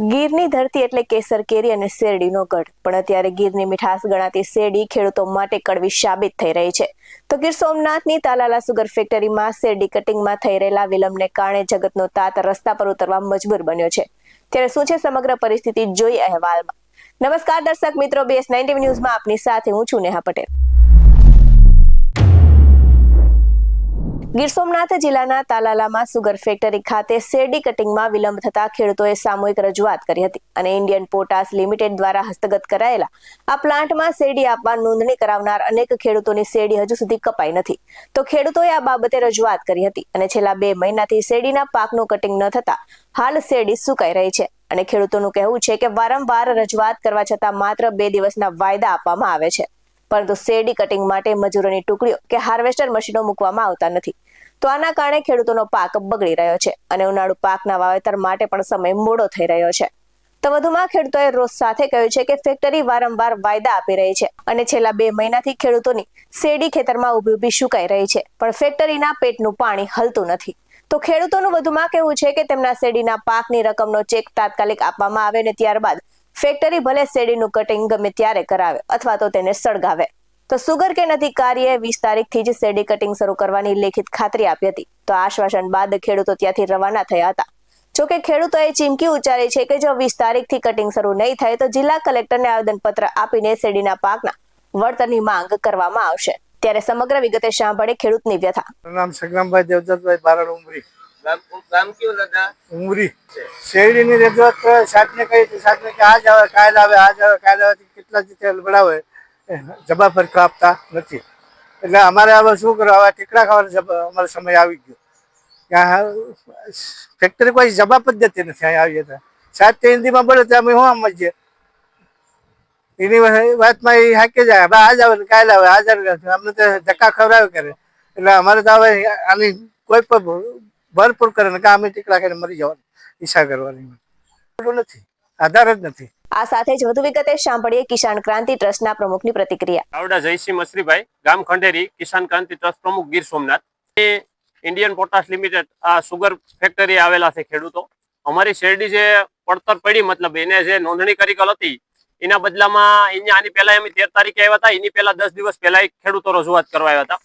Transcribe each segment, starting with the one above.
ગીરની ધરતી એટલે કેસર કેરી અને શેરડીનો ગઢ, પણ અત્યારે ગીરની મીઠાશ ગણાતી શેરડી ખેડૂતો માટે કડવી સાબિત થઈ રહી છે. તો ગીર સોમનાથની તાલાલા સુગર ફેક્ટરીમાં શેરડી કટિંગમાં થઈ રહેલા વિલંબને કારણે જગતનો તાત રસ્તા પર ઉતરવા મજબૂર બન્યો છે. ત્યારે શું છે સમગ્ર પરિસ્થિતિ, જોઈ અહેવાલમાં. નમસ્કાર દર્શક મિત્રો, BS19 ન્યૂઝમાં આપની સાથે હું છું નેહા પટેલ. ગીર સોમનાથ જિલ્લાના તાલાલામાં સુગર ફેક્ટરી ખાતે શેરડી કટિંગમાં વિલંબ થતા ખેડૂતોએ સામૂહિક રજૂઆત કરી હતી અને ઇન્ડિયન પોટાશ લિમિટેડ દ્વારા હસ્તગત કરાયેલા આ પ્લાન્ટમાં શેરડી આપવા નોંધણી કરાવનાર અનેક ખેડૂતોની શેરડી હજુ સુધી કપાઈ નથી. તો ખેડૂતોએ આ બાબતે રજૂઆત કરી હતી અને છેલ્લા 2 મહિનાથી શેરડીના પાકનું કટિંગ ન થતા હાલ શેરડી સુકાઈ રહી છે અને ખેડૂતોનું કહેવું છે કે વારંવાર રજૂઆત કરવા છતાં માત્ર 2 દિવસના વાયદા આપવામાં આવે છે, પરંતુ શેરડી કટિંગ માટે મજૂરોની ટુકડીઓ કે હાર્વેસ્ટર મશીનો મૂકવામાં આવતા નથી. તો આના કારણે ખેડૂતોનો પાક બગડી રહ્યો છે અને ઉનાળુ પાકના વાવેતર માટે પણ સમય મોડો થઈ રહ્યો છે. તો વધુમાં ખેડૂતોએ રોષ સાથે કહ્યું છે કે ફેક્ટરી વારંવાર વાયદા આપી રહી છે અને છેલ્લા 2 મહિનાથી ખેડૂતોની શેરડી ખેતરમાં ઊભી સુકાઈ રહી છે, પણ ફેક્ટરીના પેટનું પાણી હલતું નથી. તો ખેડૂતોનું વધુમાં કહેવું છે કે તેમના શેરડીના પાકની રકમનો ચેક તાત્કાલિક આપવામાં આવે ને ત્યારબાદ ફેક્ટરી ભલે શેરડીનું કટિંગ ગમે ત્યારે કરાવે અથવા તો તેને સળગાવે. તો સુગર કેન અધિકારીએ 20 તારીખથી જ શેરડી કટિંગ શરૂ કરવાની લેખિત ખાતરી આપી હતી. તો આશ્વાસન બાદ ખેડૂતો ત્યાંથી રવાના થયા હતા. જોકે ખેડૂતોએ ચીમકી ઉચ્ચારી છે કે જો 20 તારીખથી કટિંગ શરૂ નહીં થાય તો જિલ્લા કલેક્ટરને આવેદનપત્ર આપીને શેરડીના પાકના વળતરની માંગ કરવામાં આવશે. ત્યારે સમગ્ર વિગતે સાંભળે ખેડૂતની વ્યથા. નામ સંગ્રામભાઈ દેવદત્તભાઈ બારણ ઉમરી. ગામ કયું દાદા? ઉમરી. શેરડીની રજૂઆત સાહેબને કહી હતી, સાહેબને કે આજ આવે કાલ આવે, આજ આવે કાલ આવે, કેટલા રીતે બળાવે જવાબ પર આપતા નથી. એટલે અમારે હવે શું કરો, હવે ટીકડા ખાવાનો અમારો સમય આવી ગયો. ત્યાં ફેક્ટરી કોઈ જવાબ જ દેતી નથી. અહીંયા આવીએ તો સાહેબ તે હિન્દીમાં બોલે તો અમે શું સમજીએ? એની વાતમાં એ હાકી જાય, હવે આજ આવે કાલે આવે, આજ આવે, અમને તો ધક્કા ખવડાવે કરે. એટલે અમારે તો હવે આની કોઈ પણ ભરપૂર કરે ને કે અમે ટીકડા ખાઈને મરી જવાનું ઈચ્છા કરવાની નથી, આધાર જ નથી. આ સાથે જ વધુ વિગતે સાંભળીએ કિસાન ક્રાંતિ ટ્રસ્ટના પ્રમુખની પ્રતિક્રિયા. આવડા જયસિંહ મસરીભાઈ, ગામ ખંડેરી, કિસાન ક્રાંતિ ટ્રસ્ટ પ્રમુખ, Gir Somnath. Indian potash limited આ સુગર ફેક્ટરી આવેલા છે ખેડૂતો. અમારી શેરડી જે પડતર પડી, મતલબ એને જે નોંધણી કરેલ હતી એના બદલામાં આની પહેલા અમે 13 તારીખે આવ્યા હતા, એની પહેલા 10 દિવસ પહેલા ખેડૂતો રજૂઆત કરવા આવ્યા હતા.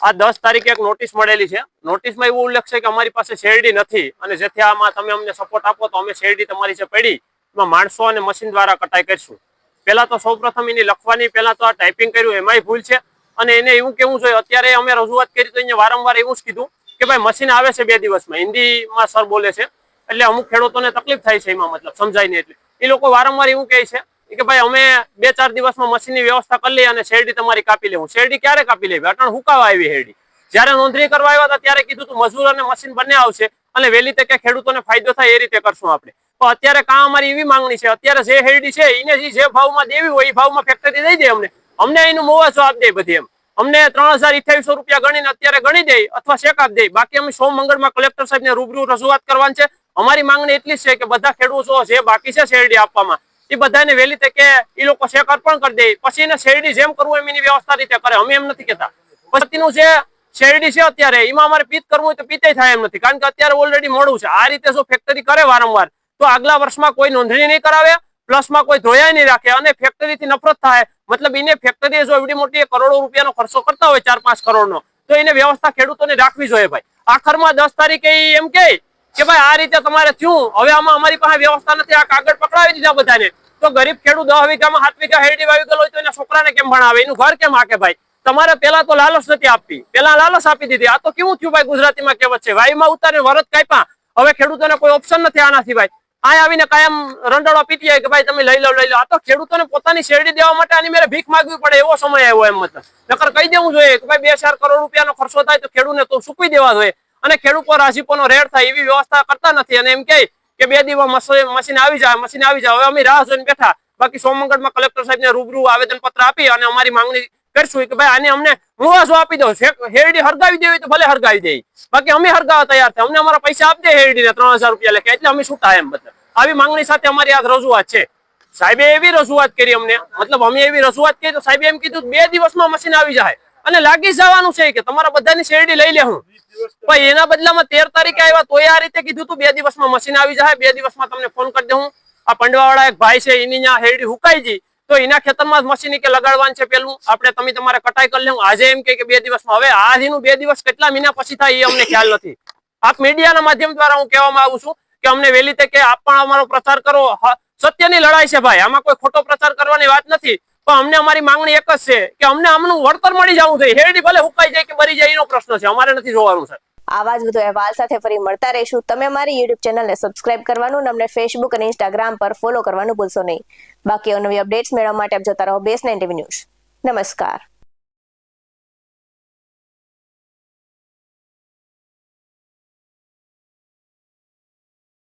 આ 10 તારીખે એક નોટિસ મળેલી છે. નોટિસમાં એવું ઉલ્લેખ છે કે અમારી પાસે શેરડી નથી અને જેથી આમાં તમે અમને સપોર્ટ આપો તો અમે શેરડી તમારી જે પડી એમાં માણસો અને મશીન દ્વારા કટાઈ કરીશું. પહેલા તો સૌપ્રથમ એની લખવાની પહેલા તો આ ટાઈપિંગ કર્યું એમાંય ભૂલ છે અને એને એવું કેવું જોઈએ. અત્યારે અમે રજૂઆત કરી તો એને વારંવાર એવું જ કીધું કે ભાઈ મશીન આવે છે 2 દિવસમાં. હિન્દીમાં સર બોલે છે એટલે અમુક ખેડૂતોને તકલીફ થાય છે એમાં, મતલબ સમજાય નહીં. એટલે એ લોકો વારંવાર એવું કહે છે કે ભાઈ અમે 2-4 દિવસમાં મશીનની વ્યવસ્થા કરી લઈએ અને શેરડી તમારી કાપી લેવું. શેરડી ક્યારે કાપી લેવી? અટાણ હુકાવા આવી શેરડી. જયારે નોંધણી કરવા આવ્યા હતા ત્યારે કીધું તું મજૂર અને મશીન બંને આવશે અને વહેલી તકે ખેડૂતોને ફાયદો થાય એ રીતે કરશું આપણે. પણ અત્યારે કાં અમારી એવી માંગણી છે, અત્યારે જે શેરડી છે એને જે ભાવમાં દેવી હોય એ ભાવમાં ફેક્ટરી દઈ દે અમને એનું મુઆવજો આપી દે. બધી એમ અમને 3028 રૂપિયા ગણીને અત્યારે ગણી દે અથવા ચેક આપી દે. બાકી અમે સોમ મંગળમાં કલેક્ટર સાહેબને રૂબરૂ રજૂઆત કરવાની છે. અમારી માંગણી એટલી જ છે કે બધા ખેડૂતો જે બાકી છે શેરડી આપવામાં એ બધાને વહેલી તકે એ લોકો ચેક અર્પણ કરી દે, પછી એને શેરડી જેમ કરવું એમ એની વ્યવસ્થા રીતે કરે. અમે એમ નથી કહેતા પછીનું જે શેરડી છે અત્યારે એમાં અમારે પિત્ત કરવું હોય તો પિત્તે થાય એમ નથી, કારણ કે અત્યારે ઓલરેડી મોડું છે. આ રીતે જો ફેક્ટરી કરે વારંવાર તો આગલા વર્ષમાં કોઈ નોંધણી નહીં કરાવે, પ્લસમાં કોઈ ધોયા નહીં રાખે અને ફેક્ટરીથી નફરત થાય. મતલબ એને ફેક્ટરીએ જો એવડી મોટી કરોડો રૂપિયાનો ખર્ચો કરતા હોય, 4-5 કરોડનો, તો એને વ્યવસ્થા ખેડૂતોને રાખવી જોઈએ ભાઈ. આખરમાં 10 તારીખે એમ કે ભાઈ આ રીતે તમારે થયું, હવે આમાં અમારી પાસે વ્યવસ્થા નથી, આ કાગળ પકડાવી દીધા બધાને. તો ગરીબ ખેડૂત 10 વીઘામાં 7 વીઘા શેરડી વાવી ગયેલો હોય તો એના છોકરાને કેમ ભણાવે, એનું ઘર કેમ હાકે ભાઈ? તમારે પેલા તો લાલચ નથી આપવી, પેલા લાલચ આપી દીધી. આ તો કેવું થયું ભાઈ? ગુજરાતીમાં કહેવત છે, વાયુમાં ઉતારે વરદ કાપ્યા. હવે ખેડૂતોને કોઈ ઓપ્શન નથી આનાથી ભાઈ. અહીંયા આવીને કાયમ રંડોળો પીટી જાય કે ભાઈ તમે લઈ લો લઈ લો. આ તો ખેડૂતોને પોતાની શેરડી દેવા માટે આની મેરે ભીખ માંગવી પડે એવો સમય આવ્યો એમ. મતલબ નકર કહી દેવું જોઈએ કે ભાઈ 2-4 કરોડ રૂપિયાનો ખર્ચો થાય તો ખેડૂતને તો ચૂકવી દેવા જોઈએ અને ખેડૂત પર રાજીપોનો રેડ થાય એવી વ્યવસ્થા કરતા નથી. અને એમ કે 2 દિવસ મશીન આવી જાય, મશીન આવી જાય. હવે અમે રાહ જોઈને બેઠા. બાકી સોમંગળમાં કલેક્ટર સાહેબને રૂબરૂ આવેદનપત્ર આપી અને અમારી માંગણી કરશું કે ભાઈ આને અમને મુઆવજો આપી દો. શેરડી હરગાવી દેવી તો ભલે હરગાવી દે, બાકી અમે હરગાવવા તૈયાર છે. અમને અમારા પૈસા આપી દે શેરડીને 3000 રૂપિયા લેખે, એટલે અમે છૂટા એમ. બધા આવી માંગણી સાથે અમારી આ રજૂઆત છે. સાહેબે એવી રજૂઆત કરી અમને, મતલબ અમે એવી રજૂઆત કરી તો સાહેબે એમ કીધું 2 દિવસમાં મશીન આવી જાય અને લાગી જવાનું છે કે તમારા બધાની શેરડી લઈ લે હું. ભાઈ એના બદલામાં 13 તારીખે આવ્યા તો આ રીતે કીધું તું 2 દિવસમાં મશીન આવી જાય, 2 દિવસમાં તમને ફોન કરી દઉં. આ પંડવાવાળા એક ભાઈ છે એની ત્યાં હેરડી હુકાઈ ગઈ તો એના ખેતરમાં મશીની કે લગાડવાનું છે પેલું આપણે તમે તમારે કટાઈ કરી લેવું આજે એમ કે 2 દિવસમાં હવે આજનું 2 દિવસ કેટલા મહિના પછી થાય એ અમને ખ્યાલ નથી આપ મીડિયાના માધ્યમ દ્વારા હું કહેવામાં આવું છું કે અમને વહેલી તકે આપ પણ અમારો પ્રચાર કરો સત્યની લડાઈ છે ભાઈ આમાં કોઈ ખોટો પ્રચાર કરવાની વાત નથી પણ અમને અમારી માંગણી એક જ છે કે અમને આમનું વળતર મળી જવું જોઈએ હેરડી ભલે હુકાઈ જાય કે મરી જાય એનો પ્રશ્ન છે અમારે નથી જોવાનું છે આવા જ વધુ અહેવાલ સાથે ફરી મળતા રહીશું તમે અમારી યુટ્યુબ ચેનલને સબસ્ક્રાઇબ કરવાનું અને અમને ફેસબુક અને ઇન્સ્ટાગ્રામ પર ફોલો કરવાનું ભૂલશો નહીં બાકી નવી અપડેટ્સ મેળવવા માટે આપ જોતા રહો BS9 TV ન્યૂઝ નમસ્કાર